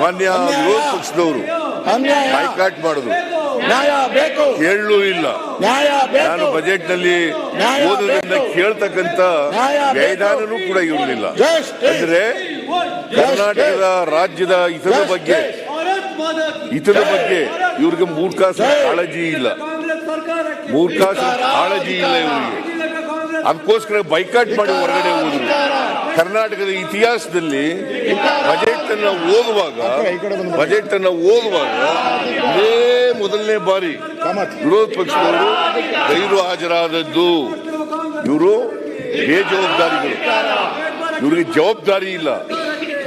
ಮಾನ್ಯ ವಿರೋಧ ಪಕ್ಷದವರು ಬಾಯ್ಕಾಟ್ ಮಾಡಿದ್ರು, ಕೇಳಲೂ ಇಲ್ಲ. ನಾನು ಬಜೆಟ್ ನಲ್ಲಿ ಓದೋದ್ರಿಂದ ಕೇಳ್ತಕ್ಕಂತ ವ್ಯಯದಾನೂ ಕೂಡ ಇರಲಿಲ್ಲ. ಅಂದ್ರೆ ಕರ್ನಾಟಕದ ರಾಜ್ಯದ ಹಿತದ ಬಗ್ಗೆ ಇವ್ರಿಗೆ ಮೂರ್ಖಾಸು ಕಾಳಜಿ ಇಲ್ಲ, ಕಾಳಜಿ ಇಲ್ಲ ಇವರಿಗೆ. ಅದಕ್ಕೋಸ್ಕರ ಬೈಕಾಟ್ ಮಾಡಿ ಹೊರಗಡೆ ಹೋದ್ರು. ಕರ್ನಾಟಕದ ಇತಿಹಾಸದಲ್ಲಿ ಬಜೆಟ್ ಅನ್ನ ಓದುವಾಗ ಇದೇ ಮೊದಲನೇ ಬಾರಿ ವಿರೋಧ ಪಕ್ಷದವರು ಗೈರು ಹಾಜರಾದದ್ದು. ಇವರು ಬೇಜವಾಬ್ದಾರಿಗಳು, ಇವರಿಗೆ ಜವಾಬ್ದಾರಿ ಇಲ್ಲ,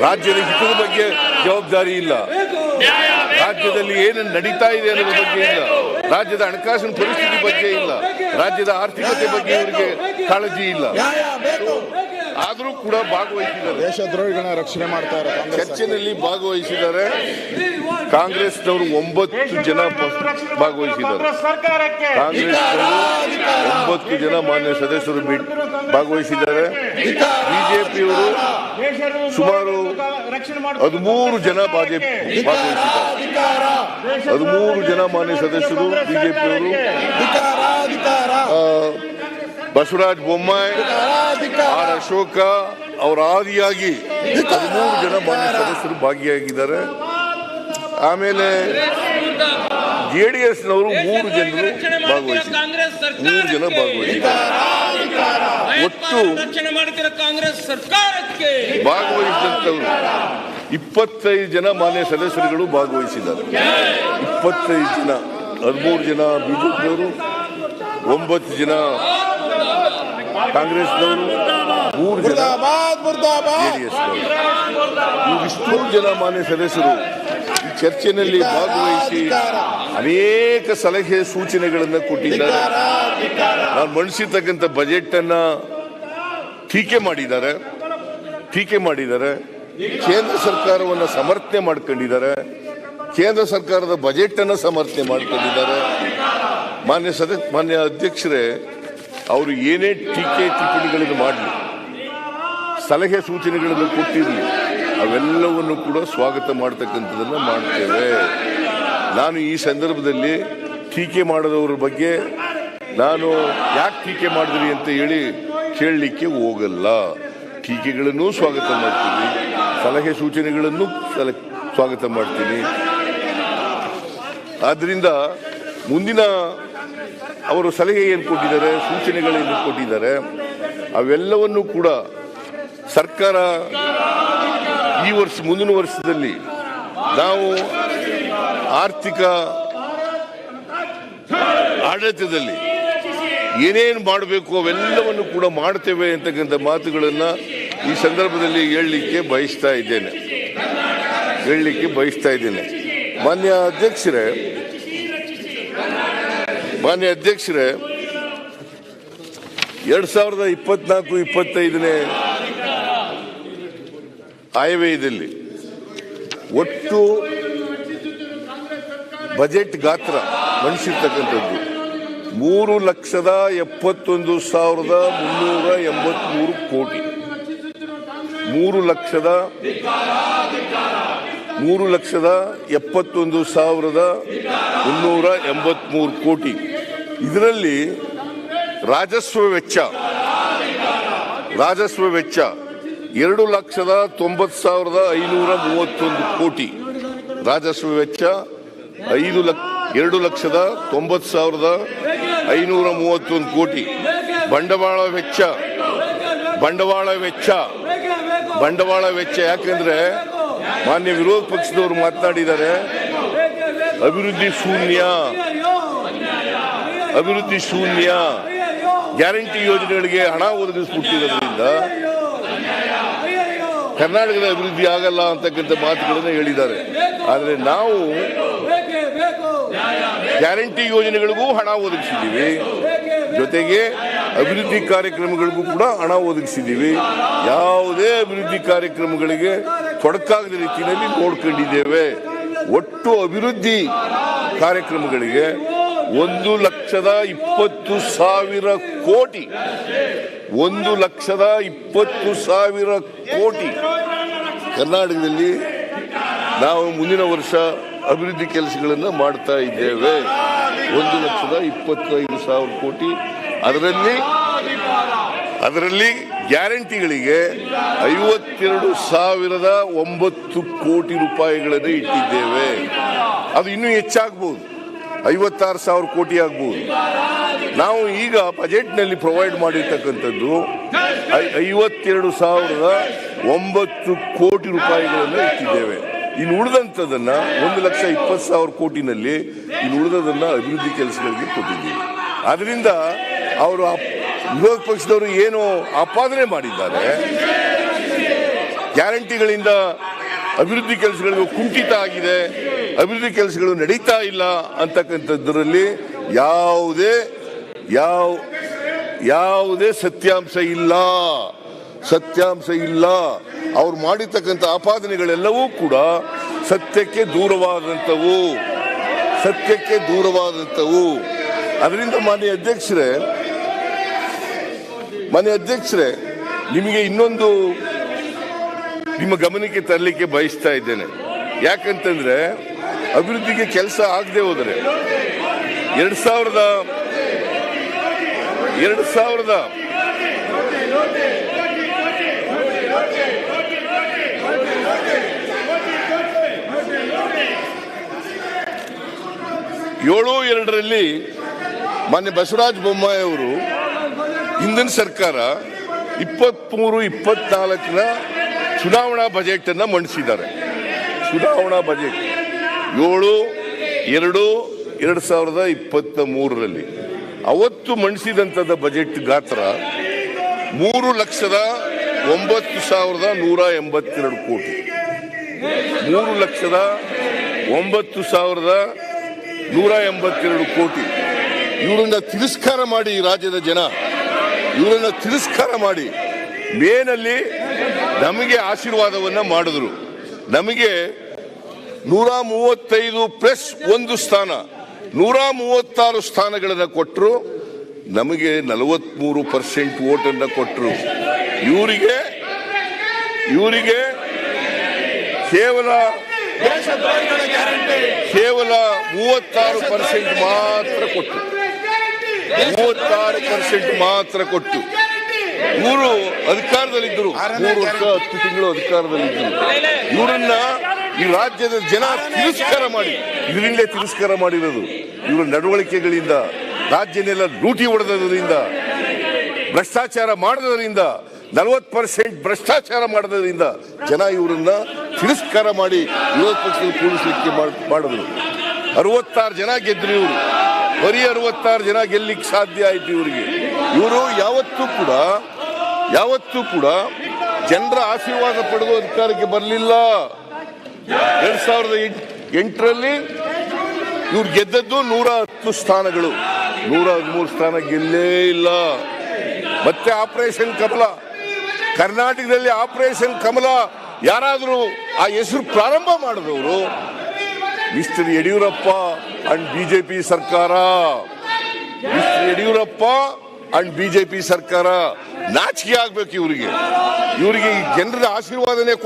ರಾಜ್ಯದ ಹಿತದ ಬಗ್ಗೆ ಜವಾಬ್ದಾರಿ ಇಲ್ಲ, ರಾಜ್ಯದಲ್ಲಿ ಏನೇನು ನಡೀತಾ ಇದೆ ಅನ್ನೋದ್ರ ಬಗ್ಗೆ ಇಲ್ಲ, ರಾಜ್ಯದ ಹಣಕಾಸಿನ ಪರಿಸ್ಥಿತಿ ಬಗ್ಗೆ ಇಲ್ಲ, ರಾಜ್ಯದ ಆರ್ಥಿಕತೆ ಬಗ್ಗೆ ಇವರಿಗೆ ಕಾಳಜಿ ಇಲ್ಲ. ಆದರೂ ಕೂಡ ಭಾಗವಹಿಸಿದ್ದಾರೆ, ದೇಶದ್ರೋಹಿಗಳನ್ನ ರಕ್ಷಣೆ ಮಾಡ್ತಾರೆ. ಚರ್ಚೆಯಲ್ಲಿ ಭಾಗವಹಿಸಿದ್ದಾರೆ. ಕಾಂಗ್ರೆಸ್ನವರು 9 ಜನ ಭಾಗವಹಿಸಿದ್ದಾರೆ. ಕಾಂಗ್ರೆಸ್ನವರು 9 ಜನ ಮಾನ್ಯ ಸದಸ್ಯರು ಭಾಗವಹಿಸಿದ್ದಾರೆ. ಬಿಜೆಪಿಯವರು ಸುಮಾರು 13 ಜನ ಭಾಗವಹಿಸಿದ್ದಾರೆ. 13 ಜನ ಮಾನ್ಯ ಸದಸ್ಯರು ಬಿಜೆಪಿಯವರು, ಬಸವರಾಜ ಬೊಮ್ಮಾಯಿ, ಆರ್ ಅಶೋಕ ಅವರ ಆದಿಯಾಗಿ 13 ಜನ ಮಾನ್ಯ ಸದಸ್ಯರು ಭಾಗಿಯಾಗಿದ್ದಾರೆ. ಆಮೇಲೆ ಜೆಡಿಎಸ್ನವರು 3 ಜನರು ಭಾಗವಹಿಸಿದ್ದಾರೆ. ಒಟ್ಟು ಭಾಗವಹಿಸಿದಂತವರು 25 ಜನ ಮಾನ್ಯ ಸದಸ್ಯರುಗಳು ಭಾಗವಹಿಸಿದ್ದಾರೆ. 25 ಜನ, 13 ಜನ ಬಿಜೆಪಿಯವರು, 9 ಜನ ಕಾಂಗ್ರೆಸ್ನವರು, 3 ಜನ ಜೆಡಿಎಸ್ನವರು. ಇವಿಷ್ಟು ಜನ ಮಾನ್ಯ ಸದಸ್ಯರು ಈ ಚರ್ಚೆಯಲ್ಲಿ ಭಾಗವಹಿಸಿ ಅನೇಕ ಸಲಹೆ ಸೂಚನೆಗಳನ್ನು ಕೊಟ್ಟಿದ್ದಾರೆ. ನಾನು ಮಂಡಿಸಿರ್ತಕ್ಕಂಥ ಬಜೆಟ್ ಅನ್ನ ಟೀಕೆ ಮಾಡಿದ್ದಾರೆ. ಕೇಂದ್ರ ಸರ್ಕಾರವನ್ನು ಸಮರ್ಥನೆ ಮಾಡ್ಕೊಂಡಿದ್ದಾರೆ. ಕೇಂದ್ರ ಸರ್ಕಾರದ ಬಜೆಟ್ ಅನ್ನು ಸಮರ್ಥನೆ ಮಾಡ್ಕೊಂಡಿದ್ದಾರೆ. ಮಾನ್ಯ ಅಧ್ಯಕ್ಷರೇ, ಅವರು ಏನೇ ಟೀಕೆ ಟಿಪ್ಪಣಿಗಳನ್ನು ಮಾಡಲಿ, ಸಲಹೆ ಸೂಚನೆಗಳನ್ನು ಕೊಟ್ಟಿರಲಿ, ಅವೆಲ್ಲವನ್ನು ಕೂಡ ಸ್ವಾಗತ ಮಾಡತಕ್ಕಂಥದ್ದನ್ನು ಮಾಡ್ತೇವೆ. ನಾನು ಈ ಸಂದರ್ಭದಲ್ಲಿ ಟೀಕೆ ಮಾಡದವರ ಬಗ್ಗೆ ನಾನು ಯಾಕೆ ಟೀಕೆ ಮಾಡಿದ್ರಿ ಅಂತ ಹೇಳಿ ಕೇಳಲಿಕ್ಕೆ ಹೋಗಲ್ಲ. ಟೀಕೆಗಳನ್ನು ಸ್ವಾಗತ ಮಾಡ್ತೀನಿ, ಸಲಹೆ ಸೂಚನೆಗಳನ್ನು ಸ್ವಾಗತ ಮಾಡ್ತೀನಿ. ಆದ್ದರಿಂದ ಮುಂದಿನ ಅವರು ಸಲಹೆ ಏನು ಕೊಟ್ಟಿದ್ದಾರೆ, ಸೂಚನೆಗಳೇನು ಕೊಟ್ಟಿದ್ದಾರೆ, ಅವೆಲ್ಲವನ್ನು ಕೂಡ ಸರ್ಕಾರ ಈ ಮುಂದಿನ ವರ್ಷದಲ್ಲಿ ನಾವು ಆರ್ಥಿಕ ಆಡಳಿತದಲ್ಲಿ ಏನೇನು ಮಾಡಬೇಕು ಅವೆಲ್ಲವನ್ನು ಕೂಡ ಮಾಡ್ತೇವೆ ಅಂತಕ್ಕಂಥ ಮಾತುಗಳನ್ನು ಈ ಸಂದರ್ಭದಲ್ಲಿ ಹೇಳಲಿಕ್ಕೆ ಬಯಸ್ತಾ ಇದ್ದೇನೆ. ಮಾನ್ಯ ಅಧ್ಯಕ್ಷರೇ, 2024-25ನೇ ಆಯವ್ಯಯದಲ್ಲಿ ಒಟ್ಟು ಬಜೆಟ್ ಗಾತ್ರ ಮಂಡಿಸಿರ್ತಕ್ಕಂಥದ್ದು 3,71,383 ಕೋಟಿ. 3,71,383 ಕೋಟಿ. ಇದರಲ್ಲಿ ರಾಜಸ್ವ ವೆಚ್ಚ 2,90,531 ಕೋಟಿ. ರಾಜಸ್ವ ವೆಚ್ಚ 2,90,531 ಕೋಟಿ. ಬಂಡವಾಳ ವೆಚ್ಚ ಯಾಕೆಂದ್ರೆ ಮಾನ್ಯ ವಿರೋಧ ಪಕ್ಷದವರು ಮಾತನಾಡಿದ್ದಾರೆ, ಅಭಿವೃದ್ಧಿ ಶೂನ್ಯ ಗ್ಯಾರಂಟಿ ಯೋಜನೆಗಳಿಗೆ ಹಣ ಒದಗಿಸಿಬಿಟ್ಟಿರೋದ್ರಿಂದ ಕರ್ನಾಟಕದ ಅಭಿವೃದ್ಧಿ ಆಗಲ್ಲ ಅಂತಕ್ಕಂಥ ಮಾತುಗಳನ್ನು ಹೇಳಿದ್ದಾರೆ. ಆದರೆ ನಾವು ಗ್ಯಾರಂಟಿ ಯೋಜನೆಗಳಿಗೂ ಹಣ ಒದಗಿಸಿದ್ದೀವಿ, ಜೊತೆಗೆ ಅಭಿವೃದ್ಧಿ ಕಾರ್ಯಕ್ರಮಗಳಿಗೂ ಕೂಡ ಹಣ ಒದಗಿಸಿದ್ದೀವಿ. ಯಾವುದೇ ಅಭಿವೃದ್ಧಿ ಕಾರ್ಯಕ್ರಮಗಳಿಗೆ ತೊಡಕಾಗದ ರೀತಿಯಲ್ಲಿ ನೋಡ್ಕೊಂಡಿದ್ದೇವೆ. ಒಟ್ಟು ಅಭಿವೃದ್ಧಿ ಕಾರ್ಯಕ್ರಮಗಳಿಗೆ 1,20,000 ಕೋಟಿ 1,20,000 ಕೋಟಿ ಕರ್ನಾಟಕದಲ್ಲಿ ನಾವು ಮುಂದಿನ ವರ್ಷ ಅಭಿವೃದ್ಧಿ ಕೆಲಸಗಳನ್ನು ಮಾಡ್ತಾ ಇದ್ದೇವೆ. 1,25,000 ಕೋಟಿ. ಅದರಲ್ಲಿ ಗ್ಯಾರಂಟಿಗಳಿಗೆ 52,009 ಕೋಟಿ ರೂಪಾಯಿಗಳನ್ನು ಇಟ್ಟಿದ್ದೇವೆ. ಅದು ಇನ್ನೂ ಹೆಚ್ಚಾಗಬಹುದು, 56,000 ಕೋಟಿ ಆಗಬಹುದು. ನಾವು ಈಗ ಬಜೆಟ್ನಲ್ಲಿ ಪ್ರೊವೈಡ್ ಮಾಡಿರ್ತಕ್ಕಂಥದ್ದು 52,009 ಕೋಟಿ ರೂಪಾಯಿಗಳನ್ನು ಇಟ್ಟಿದ್ದೇವೆ. ಇನ್ನು ಉಳಿದಂಥದನ್ನ 1,20,000 ಕೋಟಿನಲ್ಲಿ ಇನ್ನು ಉಳಿದದನ್ನ ಅಭಿವೃದ್ಧಿ ಕೆಲಸಗಳಿಗೆ ಕೊಟ್ಟಿದ್ದೀವಿ. ಆದ್ರಿಂದ ಅವರು ವಿರೋಧ ಪಕ್ಷದವರು ಏನು ಆಪಾದನೆ ಮಾಡಿದ್ದಾರೆ, ಗ್ಯಾರಂಟಿಗಳಿಂದ ಅಭಿವೃದ್ಧಿ ಕೆಲಸಗಳಿಗೆ ಕುಂಠಿತ ಆಗಿದೆ, ಅಭಿವೃದ್ಧಿ ಕೆಲಸಗಳು ನಡೀತಾ ಇಲ್ಲ ಅಂತಕ್ಕಂಥದ್ರಲ್ಲಿ ಯಾವುದೇ ಸತ್ಯಾಂಶ ಇಲ್ಲ. ಅವ್ರು ಮಾಡಿರ್ತಕ್ಕಂಥ ಆಪಾದನೆಗಳೆಲ್ಲವೂ ಕೂಡ ಸತ್ಯಕ್ಕೆ ದೂರವಾದಂಥವು. ಅದರಿಂದ ಮಾನ್ಯ ಅಧ್ಯಕ್ಷರೇ, ನಿಮಗೆ ಇನ್ನೊಂದು ನಿಮ್ಮ ಗಮನಕ್ಕೆ ತರಲಿಕ್ಕೆ ಬಯಸ್ತಾ ಇದ್ದೇನೆ. ಯಾಕಂತಂದ್ರೆ ಅಭಿವೃದ್ಧಿಗೆ ಕೆಲಸ ಆಗದೆ ಹೋದರೆ 2000 7/2 ಮಾನ್ಯ ಬಸವರಾಜ ಬೊಮ್ಮಾಯಿ ಅವರು ಹಿಂದಿನ ಸರ್ಕಾರ 23-24 ಚುನಾವಣಾ ಬಜೆಟ್ ಅನ್ನ ಮಂಡಿಸಿದ್ದಾರೆ. ಚುನಾವಣಾ ಬಜೆಟ್ 7/2/2023 ಅವತ್ತು ಮಂಡಿಸಿದಂಥದ್ದು ಬಜೆಟ್ ಗಾತ್ರ 3,09,182 ಕೋಟಿ. 3,09,182 ಕೋಟಿ. ಇವರನ್ನ ತಿರಸ್ಕಾರ ಮಾಡಿ, ರಾಜ್ಯದ ಜನ ಇವರನ್ನ ತಿರಸ್ಕಾರ ಮಾಡಿ ಮೇನಲ್ಲಿ ನಮಗೆ ಆಶೀರ್ವಾದವನ್ನ ಮಾಡಿದ್ರು. ನಮಗೆ 135+1 ಸ್ಥಾನ 136 ಸ್ಥಾನಗಳನ್ನು ಕೊಟ್ಟರು. ನಮಗೆ 43% ವೋಟನ್ನ ಕೊಟ್ಟರು. ಇವರಿಗೆ ಕೇವಲ 36% ಮಾತ್ರ ಕೊಟ್ಟು ಇವರು ಅಧಿಕಾರದಲ್ಲಿದ್ದರು. 3 ವರ್ಷ 10 ತಿಂಗಳು ಅಧಿಕಾರದಲ್ಲಿದ್ದರು. ಇವರನ್ನ ಈ ರಾಜ್ಯದ ಜನ ಇದರಿಂದಲೇ ತಿರಸ್ಕಾರ ಮಾಡಿರೋದು. ಇವರ ನಡವಳಿಕೆಗಳಿಂದ, ರಾಜ್ಯನೆಲ್ಲ ಲೂಟಿ ಹೊಡೆದರಿಂದ, ಭ್ರಷ್ಟಾಚಾರ ಮಾಡದ್ರಿಂದ, 40% ಭ್ರಷ್ಟಾಚಾರ ಮಾಡೋದ್ರಿಂದ ಜನ ಇವರನ್ನ ತಿರಸ್ಕಾರ ಮಾಡಿ ವಿರೋಧ ಪಕ್ಷದಲ್ಲಿ ಕೂಡಿಸಲಿಕ್ಕೆ ಮಾಡಿದ್ರು. 66 ಜನ ಗೆದ್ರು. ಇವರು ಬರೀ 66 ಜನ ಗೆಲ್ಲಿಕ್ಕೆ ಸಾಧ್ಯ ಆಯ್ತು ಇವರಿಗೆ. ಇವರು ಯಾವತ್ತೂ ಕೂಡ ಜನರ ಆಶೀರ್ವಾದ ಪಡೆದು ಅಧಿಕಾರಕ್ಕೆ ಬರಲಿಲ್ಲ. 2008ರಲ್ಲಿ ಇವ್ರು ಗೆದ್ದದ್ದು 110 ಸ್ಥಾನಗಳು, 113 ಸ್ಥಾನ ಗೆಲ್ಲೇ ಇಲ್ಲ. ಮತ್ತೆ ಆಪರೇಷನ್ ಕಮಲ, ಕರ್ನಾಟಕದಲ್ಲಿ ಆಪರೇಷನ್ ಕಮಲ ಯಾರಾದರೂ ಆ ಹೆಸರು ಪ್ರಾರಂಭ ಮಾಡಿದವರು ಮಿಸ್ಟರ್ ಯಡಿಯೂರಪ್ಪ ಅಂಡ್ ಬಿಜೆಪಿ ಸರ್ಕಾರ. ನಾಚಿಕೆ ಆಗ್ಬೇಕು ಇವರಿಗೆ ಜನರ ಆಶೀರ್ವಾದನೆ ಕೊಟ್ಟು